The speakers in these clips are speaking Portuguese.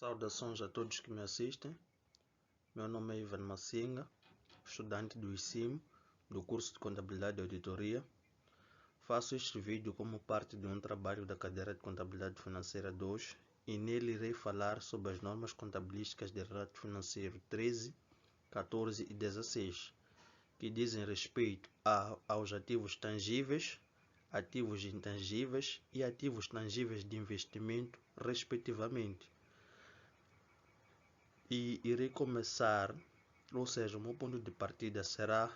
Saudações a todos que me assistem. Meu nome é Ivan Massinga, estudante do ICIM, do curso de Contabilidade e Auditoria. Faço este vídeo como parte de um trabalho da cadeira de Contabilidade Financeira 2 e nele irei falar sobre as normas contabilísticas de relato financeiro 13, 14 e 16, que dizem respeito aos ativos tangíveis, ativos intangíveis e ativos tangíveis de investimento, respectivamente. E irei começar, ou seja, o meu ponto de partida será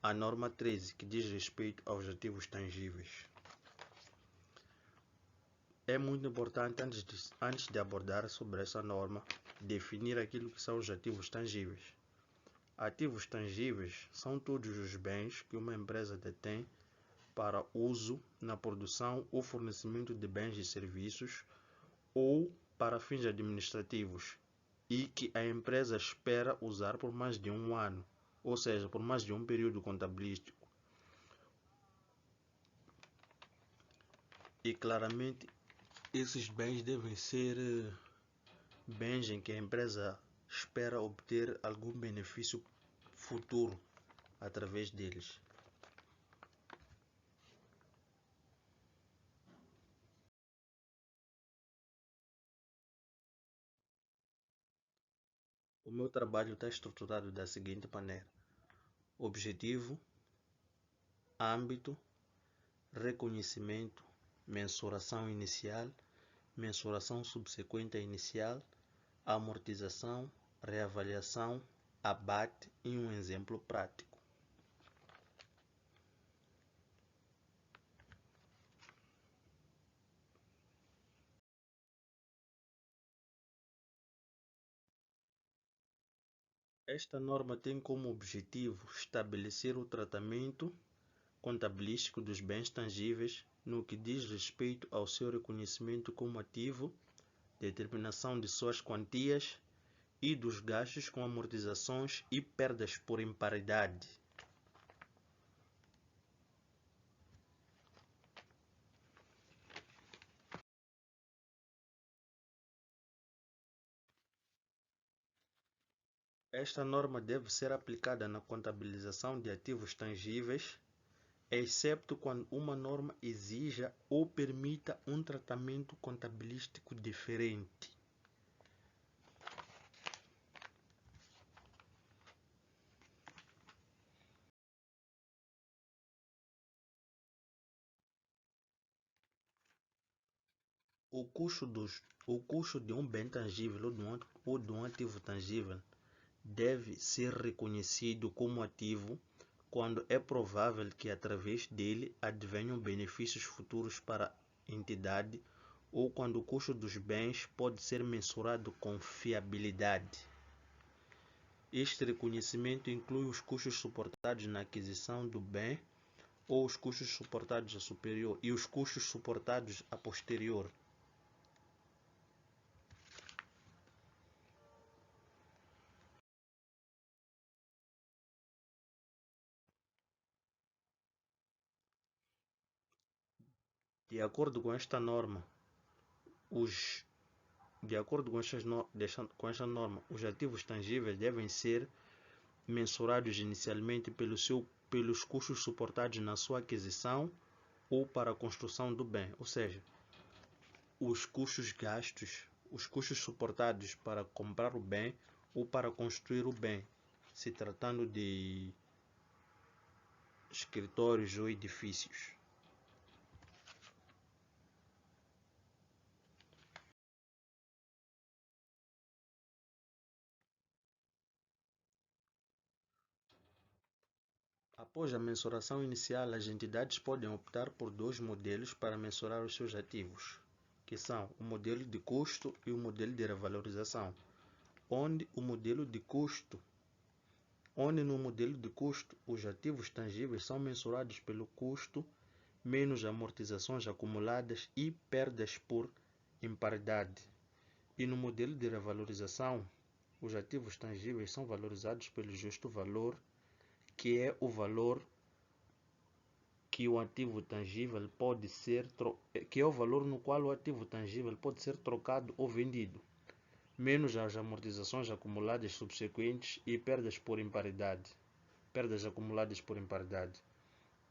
a norma 13, que diz respeito aos ativos tangíveis. É muito importante, antes de abordar sobre essa norma, definir aquilo que são os ativos tangíveis. Ativos tangíveis são todos os bens que uma empresa detém para uso na produção ou fornecimento de bens e serviços ou para fins administrativos e que a empresa espera usar por mais de um ano, ou seja, por mais de um período contabilístico. E claramente esses bens devem ser bens em que a empresa espera obter algum benefício futuro através deles. O meu trabalho está estruturado da seguinte maneira: objetivo, âmbito, reconhecimento, mensuração inicial, mensuração subsequente à inicial, amortização, reavaliação, abate e um exemplo prático. Esta norma tem como objetivo estabelecer o tratamento contabilístico dos bens tangíveis no que diz respeito ao seu reconhecimento como ativo, determinação de suas quantias e dos gastos com amortizações e perdas por imparidade. Esta norma deve ser aplicada na contabilização de ativos tangíveis, excepto quando uma norma exija ou permita um tratamento contabilístico diferente. O custo de um bem tangível ou de um ativo tangível deve ser reconhecido como ativo quando é provável que através dele advenham benefícios futuros para a entidade ou quando o custo dos bens pode ser mensurado com fiabilidade. Este reconhecimento inclui os custos suportados na aquisição do bem ou os custos suportados a superior e os custos suportados a posterior. De acordo com esta norma, os ativos tangíveis devem ser mensurados inicialmente pelos custos suportados na sua aquisição ou para a construção do bem, ou seja, os custos suportados para comprar o bem ou para construir o bem, se tratando de escritórios ou edifícios. Após a mensuração inicial, as entidades podem optar por dois modelos para mensurar os seus ativos, que são o modelo de custo e o modelo de revalorização, onde no modelo de custo os ativos tangíveis são mensurados pelo custo menos amortizações acumuladas e perdas por imparidade. E no modelo de revalorização, os ativos tangíveis são valorizados pelo justo valor, que é o valor que o ativo tangível pode ser que é o valor no qual o ativo tangível pode ser trocado ou vendido. menos as amortizações acumuladas subsequentes e perdas por imparidade. Perdas acumuladas por imparidade.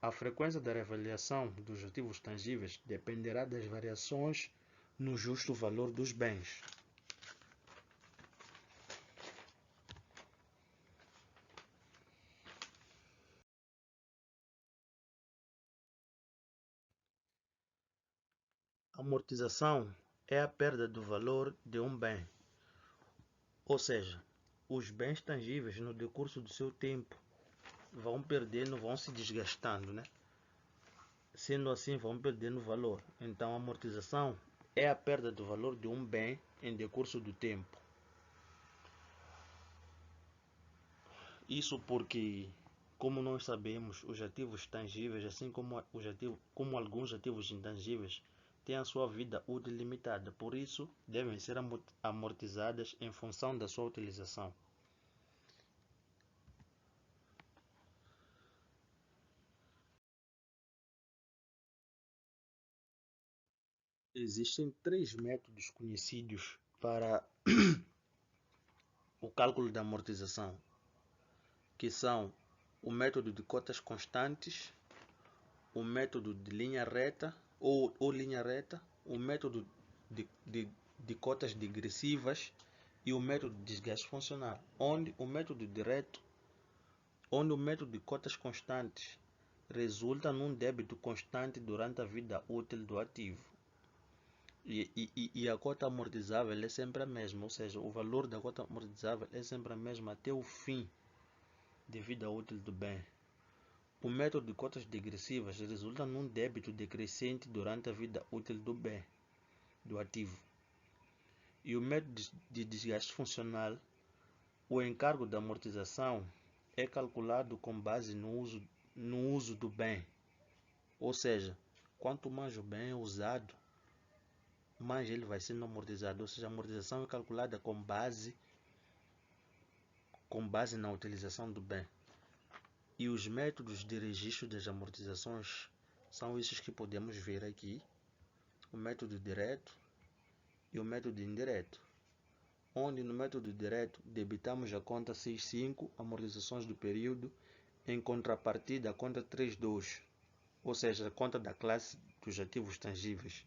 A frequência da reavaliação dos ativos tangíveis dependerá das variações no justo valor dos bens. Amortização é a perda do valor de um bem, ou seja, os bens tangíveis no decurso do seu tempo vão perdendo, vão se desgastando, né? Sendo assim, vão perdendo valor. Então, a amortização é a perda do valor de um bem em decurso do tempo. Isso porque, como nós sabemos, os ativos tangíveis, assim como alguns ativos intangíveis, têm a sua vida útil limitada, por isso devem ser amortizadas em função da sua utilização. Existem três métodos conhecidos para o cálculo da amortização, que são o método de cotas constantes, o método de linha reta ou linha reta, o método de cotas digressivas e o método de desgaste funcional, onde o método de cotas constantes resulta num débito constante durante a vida útil do ativo. E a cota amortizável é sempre a mesma, ou seja, o valor da cota amortizável é sempre a mesma até o fim de vida útil do bem. O método de cotas digressivas resulta num débito decrescente durante a vida útil do bem, do ativo. E o método de desgaste funcional, o encargo da amortização é calculado com base no uso do bem, ou seja, quanto mais o bem é usado, mais ele vai sendo amortizado, ou seja, a amortização é calculada com base na utilização do bem. E os métodos de registro das amortizações são esses que podemos ver aqui: o método direto e o método indireto, onde no método direto debitamos a conta 6.5, amortizações do período, em contrapartida a conta 3.2, ou seja, a conta da classe dos ativos tangíveis.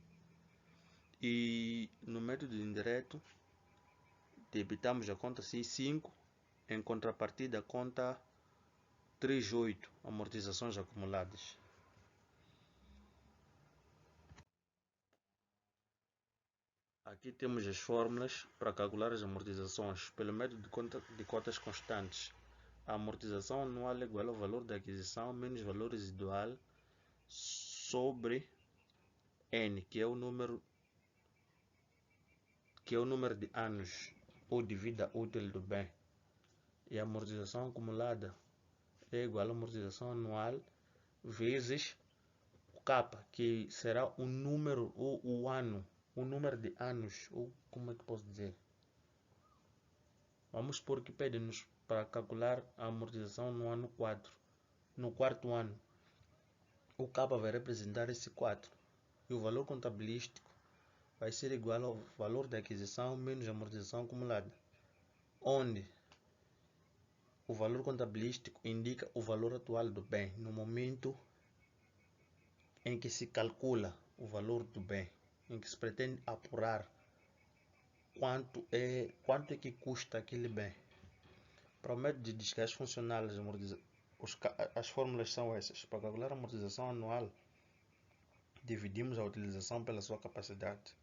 E no método indireto debitamos a conta 6.5, em contrapartida a conta 3.8, amortizações acumuladas. Aqui temos as fórmulas para calcular as amortizações pelo método de cotas constantes. A amortização anual é igual ao valor da aquisição menos valor residual sobre N, que é o número de anos ou de vida útil do bem. E a amortização acumulada é igual à amortização anual vezes o K, que será o número ou o ano, o número de anos, ou como é que posso dizer? Vamos supor que pede-nos para calcular a amortização no ano 4. No quarto ano, o K vai representar esse 4 e o valor contabilístico vai ser igual ao valor da aquisição menos a amortização acumulada, onde o valor contabilístico indica o valor atual do bem no momento em que se calcula o valor do bem, em que se pretende apurar quanto é que custa aquele bem. Para o método de desgaste funcional, as fórmulas são essas. Para calcular a amortização anual, dividimos a utilização pela sua capacidade.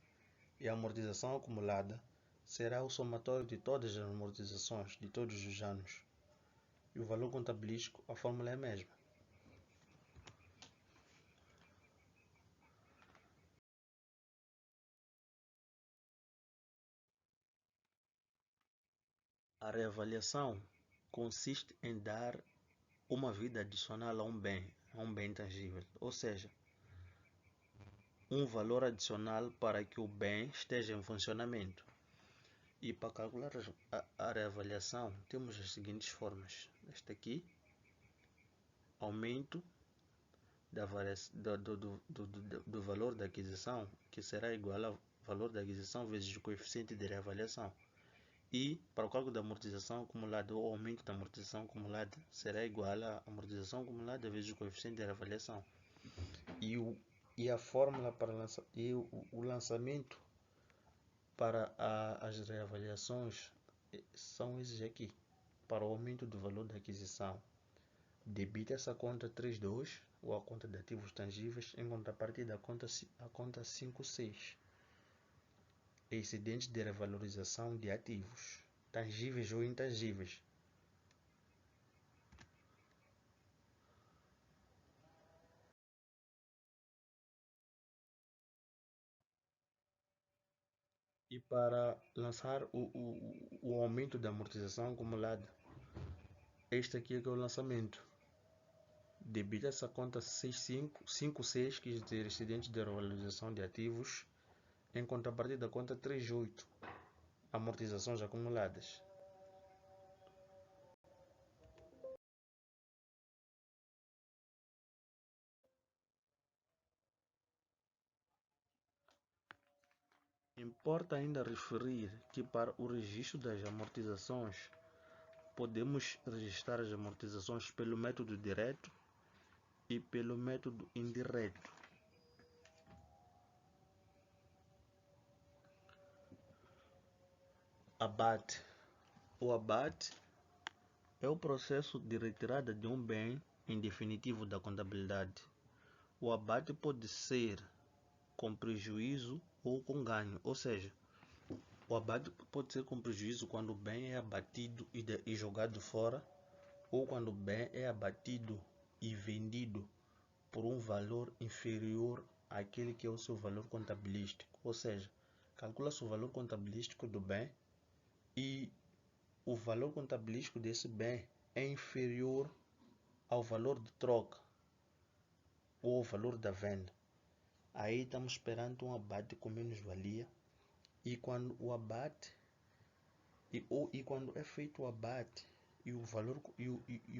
E a amortização acumulada será o somatório de todas as amortizações de todos os anos. E o valor contabilístico, a fórmula é a mesma. A reavaliação consiste em dar uma vida adicional a um bem tangível, ou seja, um valor adicional para que o bem esteja em funcionamento. E para calcular a reavaliação, temos as seguintes formas. Esta aqui, aumento do valor da aquisição, que será igual ao valor da aquisição vezes o coeficiente de reavaliação. E para o cálculo da amortização acumulada, o aumento da amortização acumulada será igual à amortização acumulada vezes o coeficiente de reavaliação. E a fórmula para o lançamento para as reavaliações são esses aqui. Para o aumento do valor da aquisição, debita-se a conta 32, ou a conta de ativos tangíveis, em contrapartida a conta 56. Excedente de revalorização de ativos, tangíveis ou intangíveis. E para lançar o aumento da amortização acumulada, este aqui é que é o lançamento. Debita-se a conta 56, que é dizer, excedente de revalorização de ativos, em contrapartida da conta 38, amortizações acumuladas. Importa ainda referir que para o registro das amortizações, podemos registrar as amortizações pelo método direto e pelo método indireto. Abate. O abate é o processo de retirada de um bem em definitivo da contabilidade. O abate pode ser com prejuízo ou com ganho, ou seja, o abate pode ser com prejuízo quando o bem é abatido e jogado fora, ou quando o bem é abatido e vendido por um valor inferior àquele que é o seu valor contabilístico. Ou seja, calcula-se o valor contabilístico do bem e o valor contabilístico desse bem é inferior ao valor de troca ou ao valor da venda. Aí estamos perante um abate com menos-valia, e quando o abate e quando é feito o abate e o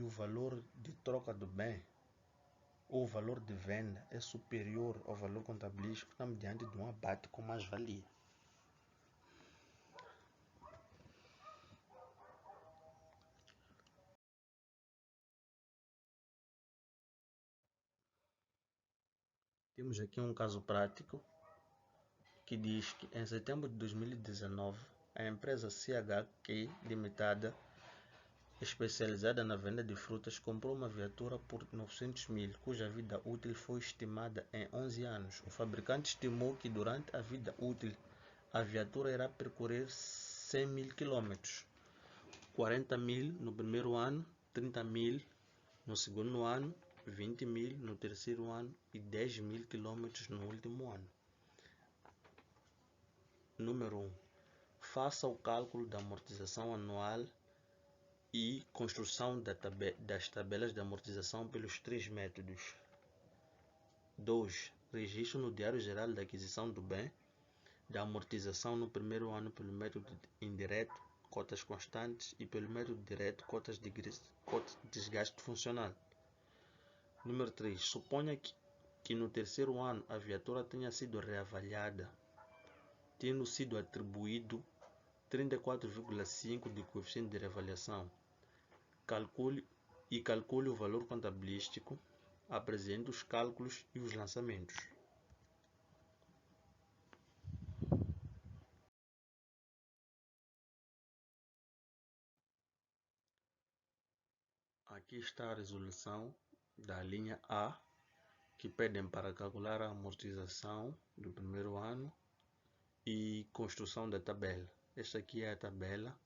valor de troca do bem ou o valor de venda é superior ao valor contabilístico, estamos diante de um abate com mais-valia. Temos aqui um caso prático que diz que em setembro de 2019 a empresa CHQ Limitada, especializada na venda de frutas, comprou uma viatura por 900 mil, cuja vida útil foi estimada em 11 anos. O fabricante estimou que durante a vida útil a viatura irá percorrer 100 mil km, 40 mil no primeiro ano, 30 mil no segundo ano, 20 mil no terceiro ano e 10 mil km no último ano. Número 1. Faça o cálculo da amortização anual e construção das tabelas de amortização pelos três métodos. 2. Registro no Diário Geral da Aquisição do Bem da amortização no primeiro ano pelo método indireto, cotas constantes, e pelo método direto, cotas de desgaste funcional. Número 3. Suponha que no terceiro ano a viatura tenha sido reavaliada, tendo sido atribuído 34,5 de coeficiente de reavaliação. Calcule o valor contabilístico, apresente os cálculos e os lançamentos. Aqui está a resolução da linha A, que pedem para calcular a amortização do primeiro ano e construção da tabela. Esta aqui é a tabela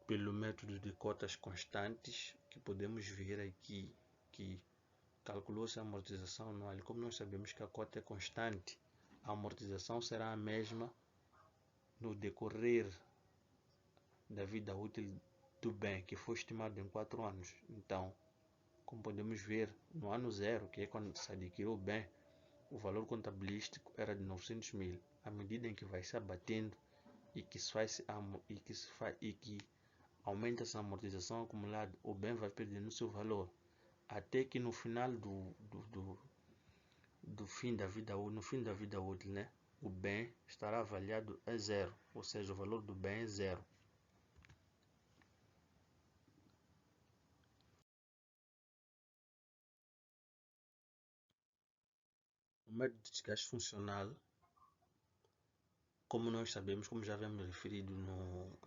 pelo método de cotas constantes, que podemos ver aqui que calculou-se a amortização anual. Como nós sabemos que a cota é constante, a amortização será a mesma no decorrer da vida útil do bem, que foi estimado em 4 anos. Então, como podemos ver, no ano 0, que é quando se adquiriu o bem, o valor contabilístico era de 900 mil. À medida em que vai se abatendo e que aumenta-se a amortização acumulada, o bem vai perdendo seu valor, até que no final no fim da vida útil, né, o bem estará avaliado a zero, ou seja, o valor do bem é zero. O método de desgaste funcional, como nós sabemos, como já havíamos referido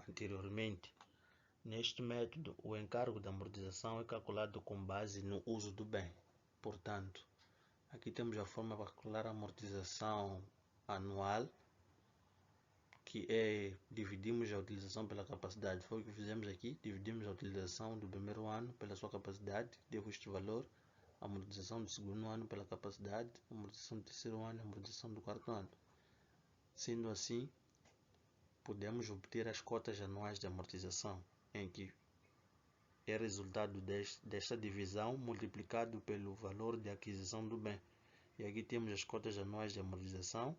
anteriormente, neste método o encargo da amortização é calculado com base no uso do bem. Portanto, aqui temos a forma para calcular a amortização anual, que é dividimos a utilização pela capacidade. Foi o que fizemos aqui, dividimos a utilização do primeiro ano pela sua capacidade, deu este valor, a amortização do segundo ano pela capacidade, a amortização do terceiro ano, a amortização do quarto ano. Sendo assim, podemos obter as cotas anuais de amortização, em que é resultado desta divisão multiplicado pelo valor de aquisição do bem. E aqui temos as cotas anuais de amortização,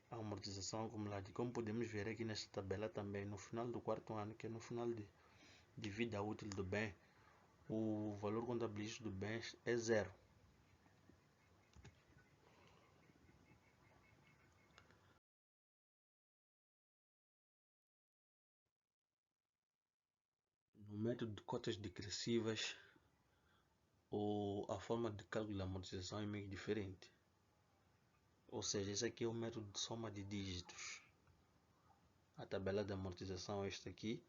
a amortização acumulada. E como podemos ver aqui nesta tabela também, no final do quarto ano, que é no final de vida útil do bem, o valor contabilístico do bem é zero. No método de cotas degressivas, a forma de cálculo da amortização é meio diferente. Ou seja, esse aqui é o método de soma de dígitos. A tabela de amortização é esta aqui.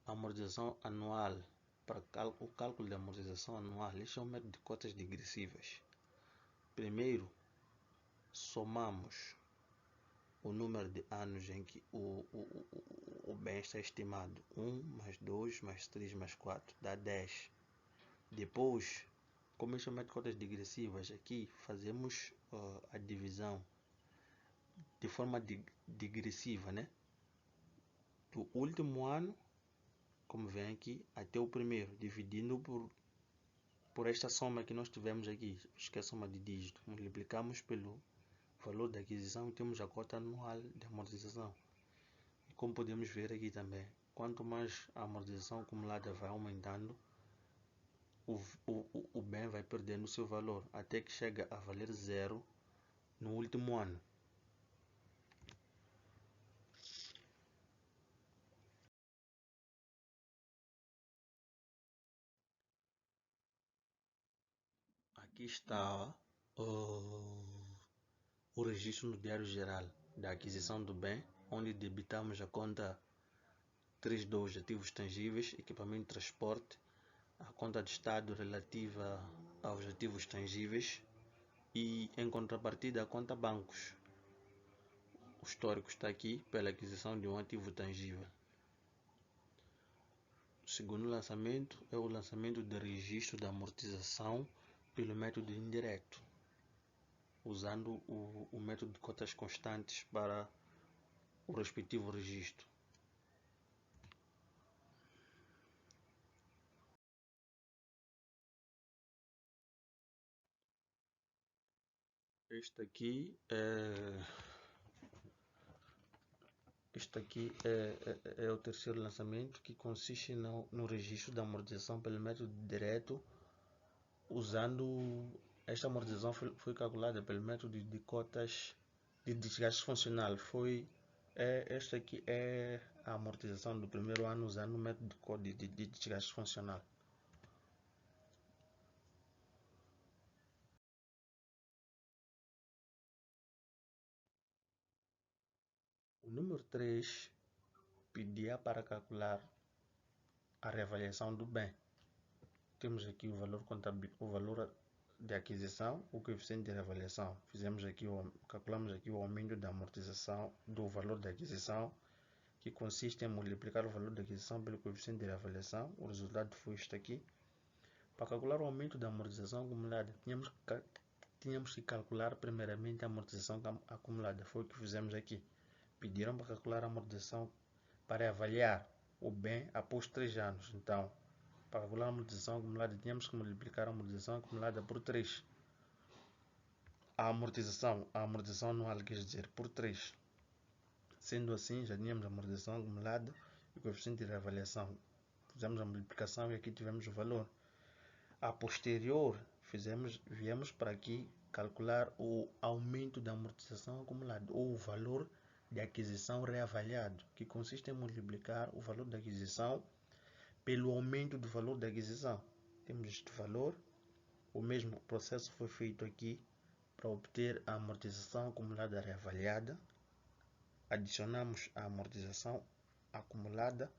A amortização anual, para o cálculo da amortização anual, este é o método de cotas degressivas. Primeiro, somamos o número de anos em que o bem está estimado. 1 mais 2 mais 3 mais 4 dá 10. Depois, como este é o método de cotas degressivas, aqui fazemos a divisão de forma digressiva, né? Do último ano, como vem aqui, até o primeiro, dividindo por esta soma que nós tivemos aqui, que é a soma de dígito. Multiplicamos pelo valor da aquisição e temos a cota anual de amortização. E como podemos ver aqui também, quanto mais a amortização acumulada vai aumentando, o bem vai perdendo o seu valor, até que chega a valer zero no último ano. Aqui está o registro no Diário Geral da aquisição do bem, onde debitamos a conta 32 ativos tangíveis, equipamento de transporte, a conta de estado relativa aos ativos tangíveis e, em contrapartida, a conta bancos. O histórico está aqui pela aquisição de um ativo tangível. O segundo lançamento é o lançamento de registro da amortização pelo método indireto, usando o método de cotas constantes para o respectivo registro. Este aqui é o terceiro lançamento, que consiste no registro da amortização pelo método direto, usando esta amortização foi calculada pelo método de cotas de desgaste funcional. Esta aqui é a amortização do primeiro ano usando o método de desgaste funcional. O número 3 pedia para calcular a reavaliação do bem. Temos aqui o valor de aquisição, o coeficiente de reavaliação. Calculamos aqui o aumento da amortização do valor da aquisição, que consiste em multiplicar o valor da aquisição pelo coeficiente de reavaliação. O resultado foi este aqui. Para calcular o aumento da amortização acumulada, tínhamos que calcular primeiramente a amortização acumulada. Foi o que fizemos aqui. Pediram para calcular a amortização para avaliar o bem após 3 anos. Então, para calcular a amortização acumulada, tínhamos que multiplicar a amortização acumulada por 3. A amortização anual, quer dizer, por 3. Sendo assim, já tínhamos a amortização acumulada e o coeficiente de reavaliação. Fizemos a multiplicação e aqui tivemos o valor. A posterior, viemos para aqui calcular o aumento da amortização acumulada ou o valor de aquisição reavaliado, que consiste em multiplicar o valor da aquisição pelo aumento do valor da aquisição. Temos este valor, o mesmo processo foi feito aqui para obter a amortização acumulada reavaliada. Adicionamos a amortização acumulada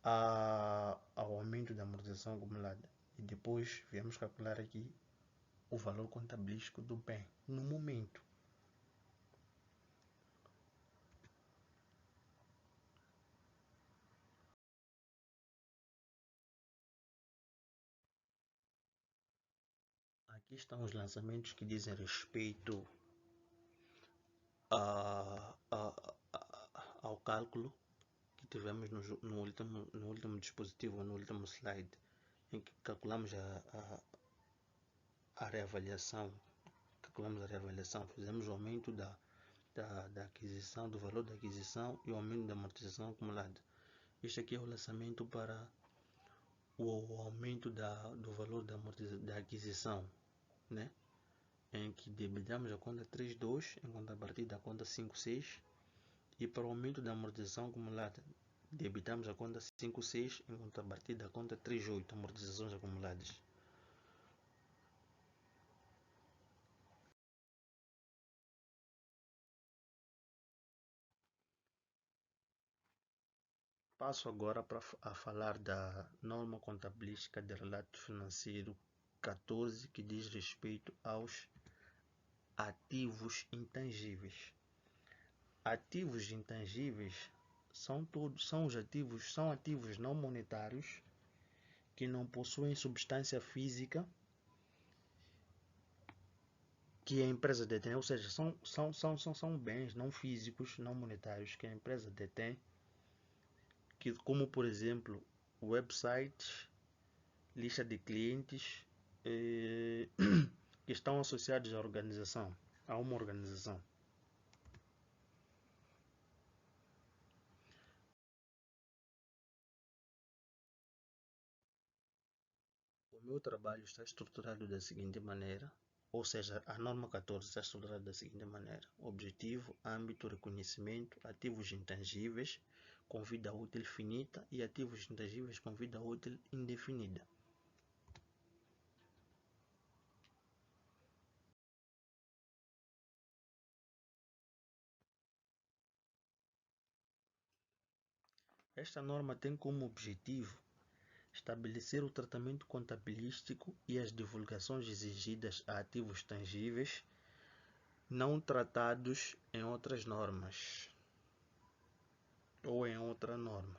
ao aumento da amortização acumulada e depois viemos calcular aqui o valor contabilístico do bem no momento. Aqui estão os lançamentos que dizem respeito ao cálculo que tivemos no último dispositivo, no último slide, em que calculamos a reavaliação. Fizemos o aumento da aquisição, do valor da aquisição e o aumento da amortização acumulada. Este aqui é o lançamento para o aumento do valor da aquisição, né? Em que debitamos a conta 3.2 em contrapartida da conta 5.6, e para o aumento da amortização acumulada debitamos a conta 5.6 em contrapartida da conta 3.8, amortizações acumuladas. Passo agora a falar da norma contabilística de relato financeiro 14, que diz respeito aos ativos intangíveis. Ativos intangíveis são ativos não monetários que não possuem substância física que a empresa detém, ou seja, são bens não físicos, não monetários que a empresa detém, como por exemplo websites, lista de clientes que estão associados a uma organização. O meu trabalho está estruturado da seguinte maneira, ou seja, a norma 14 está estruturada da seguinte maneira: objetivo, âmbito, reconhecimento, ativos intangíveis com vida útil finita e ativos intangíveis com vida útil indefinida. Esta norma tem como objetivo estabelecer o tratamento contabilístico e as divulgações exigidas a ativos tangíveis não tratados em outras normas ou em outra norma.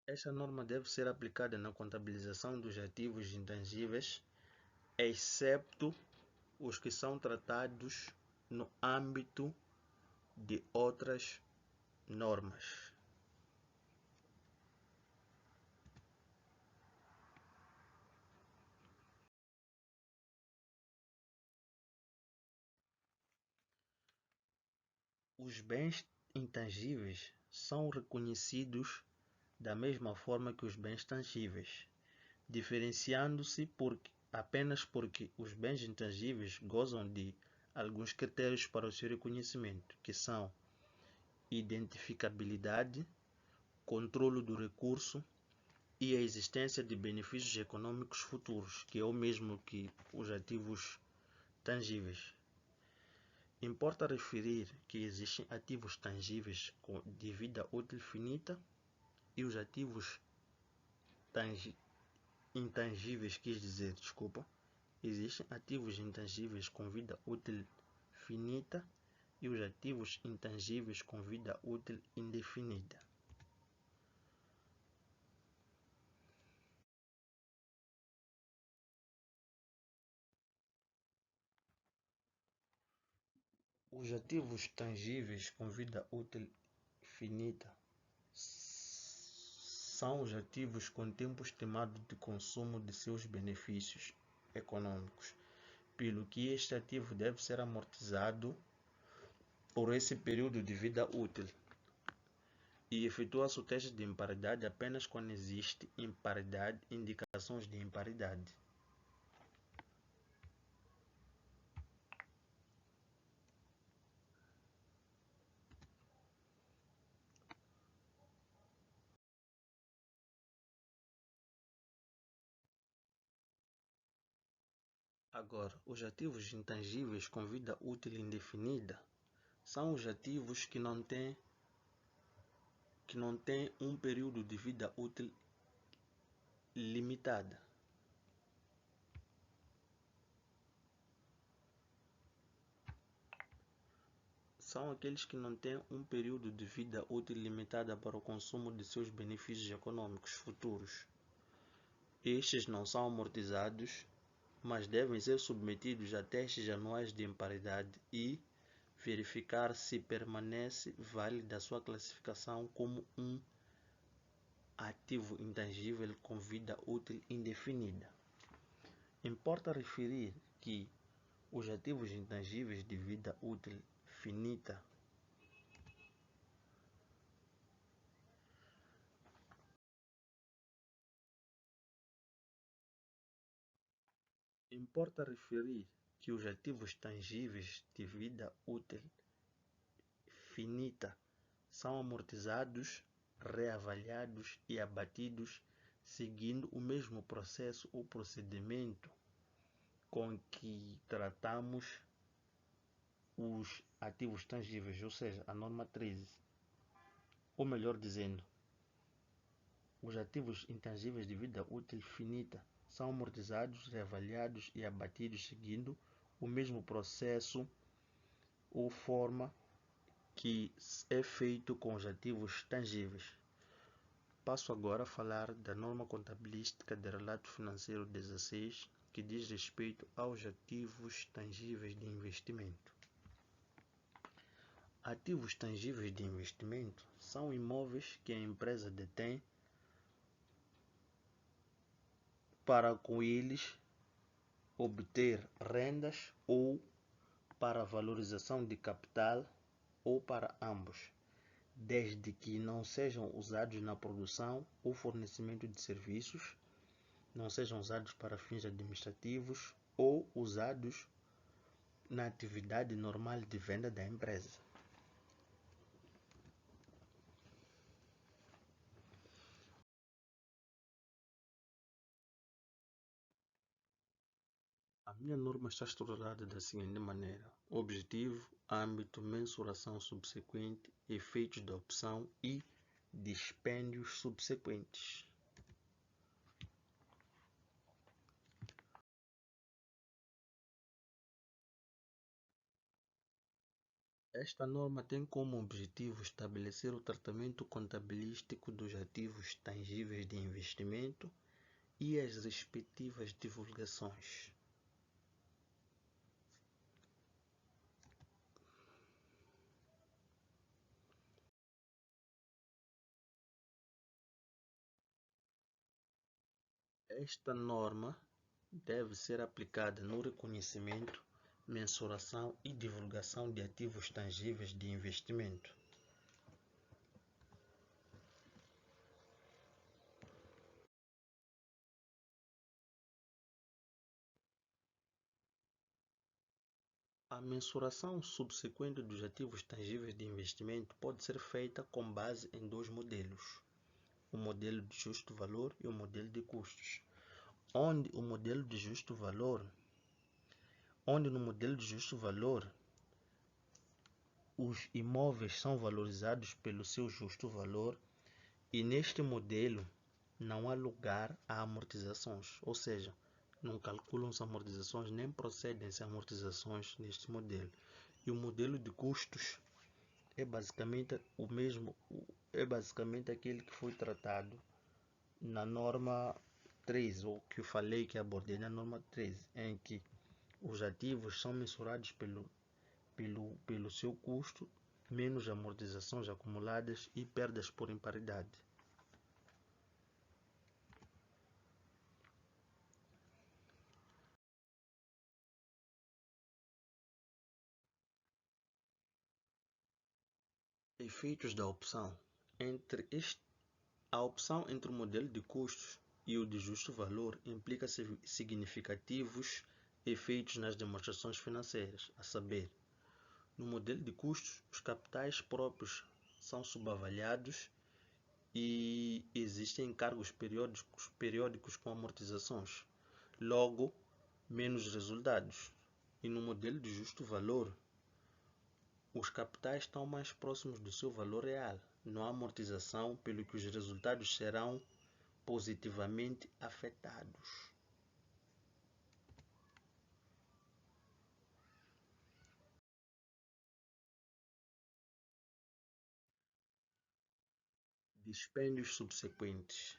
Esta norma deve ser aplicada na contabilização dos ativos intangíveis, excepto os que são tratados no âmbito de outras normas. Os bens intangíveis são reconhecidos da mesma forma que os bens tangíveis, diferenciando-se apenas porque os bens intangíveis gozam de alguns critérios para o seu reconhecimento, que são identificabilidade, controlo do recurso e a existência de benefícios econômicos futuros, que é o mesmo que os ativos tangíveis. Importa referir que existem ativos tangíveis de vida útil finita e os ativos intangíveis, existem ativos intangíveis com vida útil finita e os ativos intangíveis com vida útil indefinida. Os ativos tangíveis com vida útil finita são os ativos com tempo estimado de consumo de seus benefícios econômicos, pelo que este ativo deve ser amortizado por esse período de vida útil e efetua-se o teste de imparidade apenas quando existe imparidade, indicações de imparidade. Agora, os ativos intangíveis com vida útil indefinida são os ativos que não têm um período de vida útil limitada. São aqueles que não têm um período de vida útil limitada para o consumo de seus benefícios econômicos futuros. Estes não são amortizados, mas devem ser submetidos a testes anuais de imparidade e verificar se permanece válida a sua classificação como um ativo intangível com vida útil indefinida. Importa referir que os ativos intangíveis de vida útil finita os ativos tangíveis de vida útil finita são amortizados, reavaliados e abatidos seguindo o mesmo processo ou procedimento com que tratamos os ativos tangíveis, ou seja, a norma 13. Ou melhor dizendo, os ativos intangíveis de vida útil finita são amortizados, reavaliados e abatidos seguindo o mesmo processo ou forma que é feito com os ativos tangíveis. Passo agora a falar da norma contabilística de relato financeiro 16, que diz respeito aos ativos tangíveis de investimento. Ativos tangíveis de investimento são imóveis que a empresa detém para com eles obter rendas ou para valorização de capital ou para ambos, desde que não sejam usados na produção ou fornecimento de serviços, não sejam usados para fins administrativos ou usados na atividade normal de venda da empresa. A minha norma está estruturada da seguinte maneira: objetivo, âmbito, mensuração subsequente, efeitos da opção e dispêndios subsequentes. Esta norma tem como objetivo estabelecer o tratamento contabilístico dos ativos tangíveis de investimento e as respectivas divulgações. Esta norma deve ser aplicada no reconhecimento, mensuração e divulgação de ativos tangíveis de investimento. A mensuração subsequente dos ativos tangíveis de investimento pode ser feita com base em dois modelos: o modelo de justo valor e o modelo de custos, onde no modelo de justo valor os imóveis são valorizados pelo seu justo valor e neste modelo não há lugar a amortizações, ou seja, não calculam-se amortizações nem procedem-se amortizações neste modelo. E o modelo de custos é basicamente o mesmo, é basicamente aquele que foi tratado na norma 13, ou que eu falei que abordei na norma 13, em que os ativos são mensurados pelo seu custo, menos amortizações acumuladas e perdas por imparidade. Efeitos da opção. A opção entre o modelo de custos e o de justo valor implica significativos efeitos nas demonstrações financeiras, a saber, no modelo de custos, os capitais próprios são subavaliados e existem encargos periódicos com amortizações, logo, menos resultados. E no modelo de justo valor, os capitais estão mais próximos do seu valor real, não há amortização, pelo que os resultados serão positivamente afetados. Dispêndios subsequentes.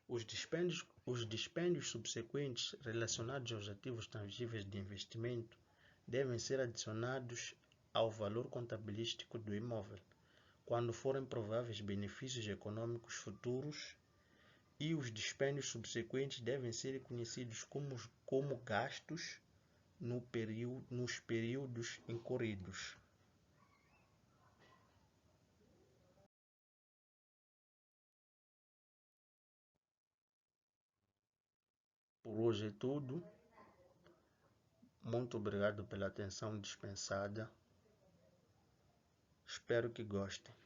Os dispêndios subsequentes relacionados aos ativos tangíveis de investimento devem ser adicionados ao valor contabilístico do imóvel, quando forem prováveis benefícios econômicos futuros, e os dispêndios subsequentes devem ser reconhecidos como gastos nos períodos incorridos. Por hoje é tudo. Muito obrigado pela atenção dispensada. Espero que gostem.